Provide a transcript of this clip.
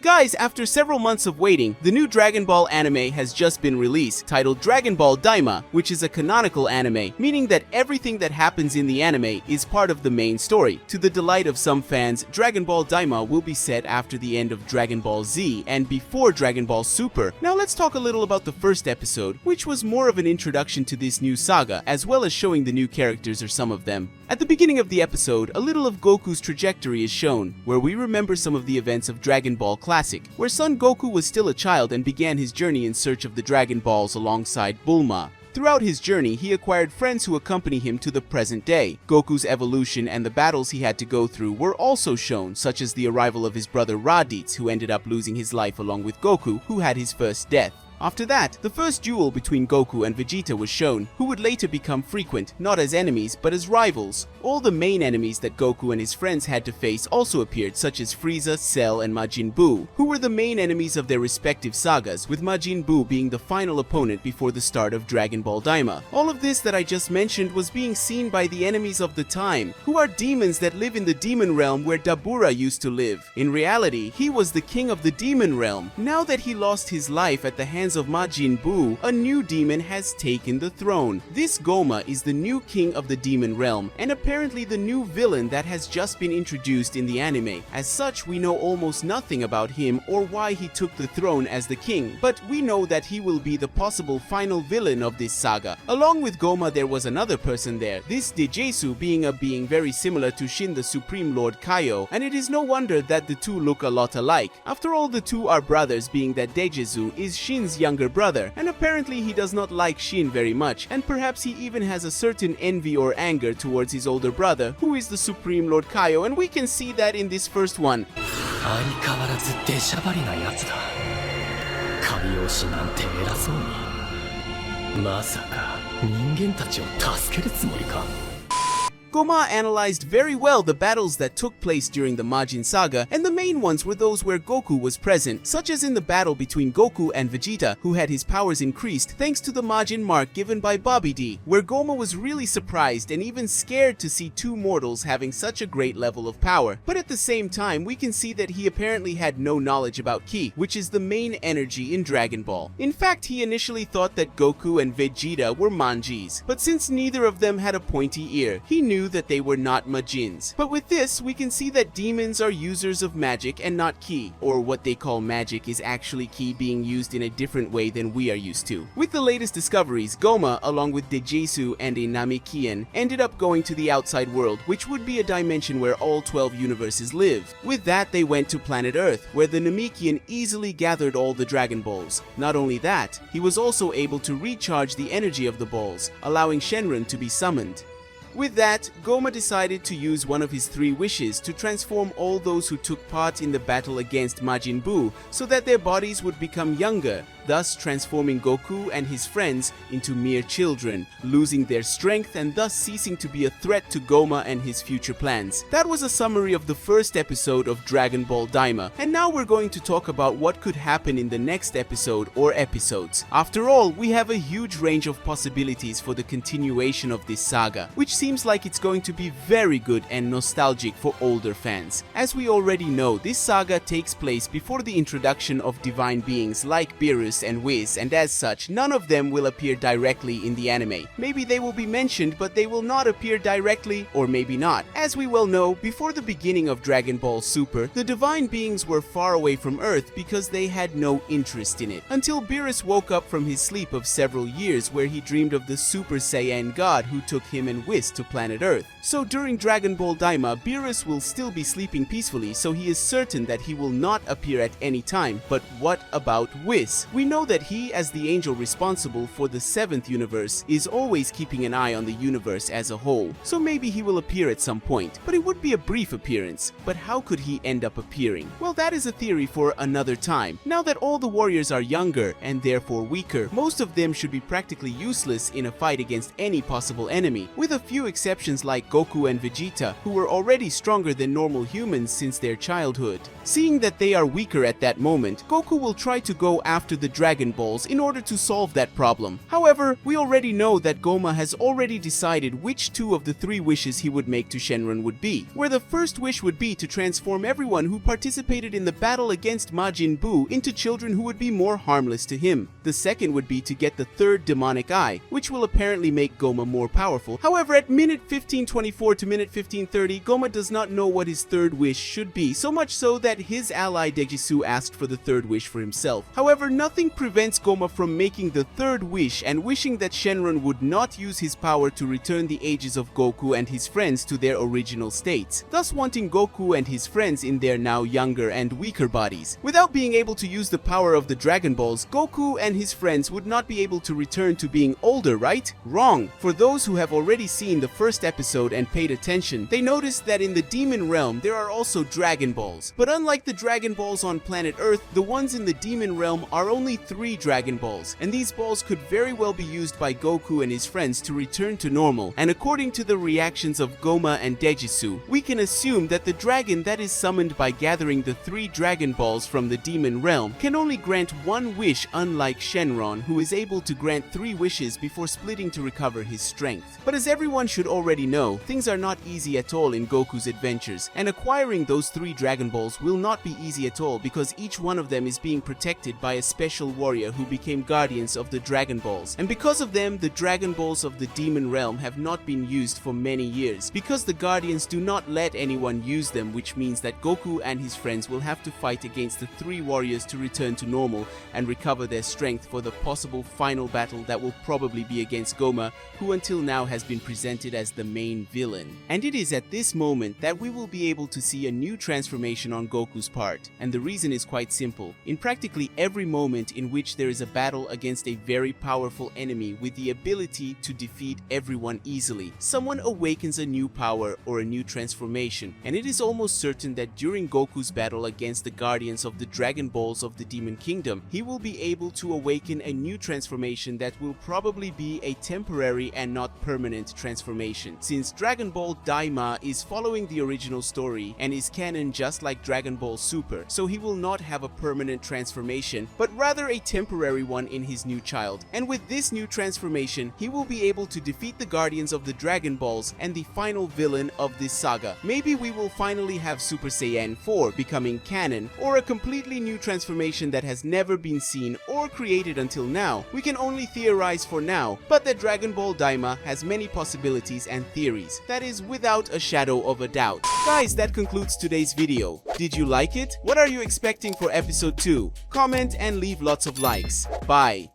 Guys, after several months of waiting, the new Dragon Ball anime has just been released, titled Dragon Ball Daima, which is a canonical anime, meaning that everything that happens in the anime is part of the main story. To the delight of some fans, Dragon Ball Daima will be set after the end of Dragon Ball Z and before Dragon Ball Super. Now let's talk a little about the first episode, which was more of an introduction to this new saga, as well as showing the new characters or some of them. At the beginning of the episode, a little of Goku's trajectory is shown, where we remember some of the events of Dragon Ball Classic, where Son Goku was still a child and began his journey in search of the Dragon Balls alongside Bulma. Throughout his journey, he acquired friends who accompany him to the present day. Goku's evolution and the battles he had to go through were also shown, such as the arrival of his brother Raditz, who ended up losing his life along with Goku, who had his first death. After that, the first duel between Goku and Vegeta was shown, who would later become frequent, not as enemies, but as rivals. All the main enemies that Goku and his friends had to face also appeared, such as Frieza, Cell, and Majin Buu, who were the main enemies of their respective sagas, with Majin Buu being the final opponent before the start of Dragon Ball Daima. All of this that I just mentioned was being seen by the enemies of the time, who are demons that live in the demon realm where Dabura used to live. In reality, he was the king of the demon realm. Now that he lost his life at the hands of Majin Buu, a new demon has taken the throne. This Goma is the new king of the demon realm, and apparently the new villain that has just been introduced in the anime. As such, we know almost nothing about him or why he took the throne as the king, but we know that he will be the possible final villain of this saga. Along with Goma, there was another person there, this Dejesu being a being very similar to Shin the Supreme Lord Kaio, and it is no wonder that the two look a lot alike. After all, the two are brothers, being that Dejesu is Shin's younger brother, and apparently he does not like Shin very much, and perhaps he even has a certain envy or anger towards his older brother, who is the Supreme Lord Kaio, and we can see that in this first one. 相変わらず出しゃばりなやつだ。神押しなんて偉そうに。まさか人間たちを助けるつもりか。 Goma analyzed very well the battles that took place during the Majin saga, and the main ones were those where Goku was present, such as in the battle between Goku and Vegeta, who had his powers increased thanks to the Majin mark given by Bobby D, where Goma was really surprised and even scared to see two mortals having such a great level of power. But at the same time, we can see that he apparently had no knowledge about Ki, which is the main energy in Dragon Ball. In fact, he initially thought that Goku and Vegeta were Manjis, but since neither of them had a pointy ear, he knew that they were not Majins. But with this, we can see that demons are users of magic and not Ki, or what they call magic is actually Ki being used in a different way than we are used to. With the latest discoveries, Goma, along with Dejesu and a Namekian, ended up going to the outside world, which would be a dimension where all 12 universes live. With that, they went to planet Earth, where the Namekian easily gathered all the Dragon Balls. Not only that, he was also able to recharge the energy of the balls, allowing Shenron to be summoned. With that, Goma decided to use one of his 3 wishes to transform all those who took part in the battle against Majin Buu so that their bodies would become younger, thus transforming Goku and his friends into mere children, losing their strength and thus ceasing to be a threat to Goma and his future plans. That was a summary of the first episode of Dragon Ball Daima, and now we're going to talk about what could happen in the next episode or episodes. After all, we have a huge range of possibilities for the continuation of this saga, which seems like it's going to be very good and nostalgic for older fans. As we already know, this saga takes place before the introduction of divine beings like Beerus Whis, and as such, none of them will appear directly in the anime. Maybe they will be mentioned, but they will not appear directly, or maybe not. As we well know, before the beginning of Dragon Ball Super, the divine beings were far away from Earth because they had no interest in it. Until Beerus woke up from his sleep of several years where he dreamed of the Super Saiyan God who took him and Whis to planet Earth. So during Dragon Ball Daima, Beerus will still be sleeping peacefully, so he is certain that he will not appear at any time. But what about Whis? We know that he, as the angel responsible for the 7th universe, is always keeping an eye on the universe as a whole, so maybe he will appear at some point, but it would be a brief appearance. But how could he end up appearing? Well, that is a theory for another time. Now that all the warriors are younger and therefore weaker, most of them should be practically useless in a fight against any possible enemy, with a few few exceptions like Goku and Vegeta, who were already stronger than normal humans since their childhood. Seeing that they are weaker at that moment, Goku will try to go after the Dragon Balls in order to solve that problem. However, we already know that Goma has already decided which two of the three wishes he would make to Shenron would be, where the first wish would be to transform everyone who participated in the battle against Majin Buu into children who would be more harmless to him. The second would be to get the third demonic eye, which will apparently make Goma more powerful. However, at minute 1524 to minute 1530, Goma does not know what his third wish should be, so much so that his ally Dejisu asked for the third wish for himself. However, nothing prevents Goma from making the third wish and wishing that Shenron would not use his power to return the ages of Goku and his friends to their original states, thus wanting Goku and his friends in their now younger and weaker bodies. Without being able to use the power of the Dragon Balls, Goku and his friends would not be able to return to being older, right? Wrong. For those who have already seen the first episode and paid attention, they noticed that in the Demon Realm there are also Dragon Balls. But unlike the Dragon Balls on planet Earth, the ones in the Demon Realm are only 3 Dragon Balls, and these balls could very well be used by Goku and his friends to return to normal. And according to the reactions of Goma and Dejisu, we can assume that the dragon that is summoned by gathering the 3 Dragon Balls from the Demon Realm can only grant 1 wish, unlike Shenron, who is able to grant 3 wishes before splitting to recover his strength. But as everyone should already know, things are not easy at all in Goku's adventures, and acquiring those 3 Dragon Balls will not be easy at all because each one of them is being protected by a special warrior who became guardians of the Dragon Balls. And because of them, the Dragon Balls of the Demon Realm have not been used for many years, because the guardians do not let anyone use them, which means that Goku and his friends will have to fight against the 3 warriors to return to normal and recover their strength for the possible final battle that will probably be against Goma, who until now has been presented as the main villain. And it is at this moment that we will be able to see a new transformation on Goku's part, and the reason is quite simple. In practically every moment in which there is a battle against a very powerful enemy with the ability to defeat everyone easily, someone awakens a new power or a new transformation, and it is almost certain that during Goku's battle against the guardians of the Dragon Balls of the Demon Kingdom, he will be able to awaken a new transformation that will probably be a temporary and not permanent transformation, since Dragon Ball Daima is following the original story and is canon just like Dragon Ball Super, so he will not have a permanent transformation, but rather a temporary one in his new child. And with this new transformation, he will be able to defeat the guardians of the Dragon Balls and the final villain of this saga. Maybe we will finally have Super Saiyan 4 becoming canon, or a completely new transformation that has never been seen or created until now. We can only theorize for now, but that Dragon Ball Daima has many possibilities and theories. That is without a shadow of a doubt. Guys, that concludes today's video. Did you like it? What are you expecting for episode 2? Comment and leave lots of likes. Bye.